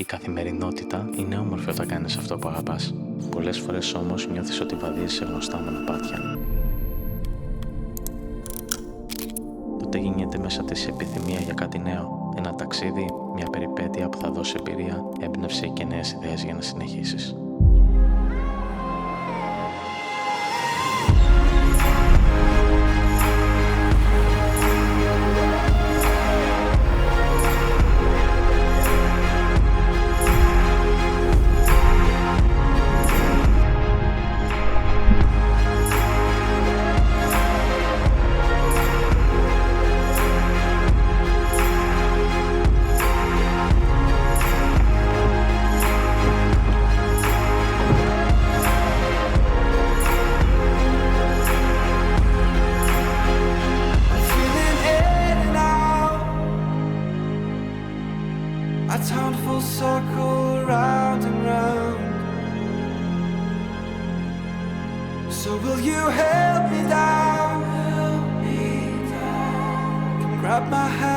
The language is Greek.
καθημερινότητα είναι όμορφη όταν κάνεις αυτό που αγαπάς. Πολλές φορές όμως νιώθεις ότι βαδίζεις σε γνωστά μονοπάτια. Τότε γεννιέται μέσα της η επιθυμία για κάτι νέο. Ένα ταξίδι, μια περιπέτεια που θα δώσει εμπειρία, έμπνευση και νέες ιδέες για να συνεχίσεις. I turned full circle round and round. So will you help me down? Come grab my hand.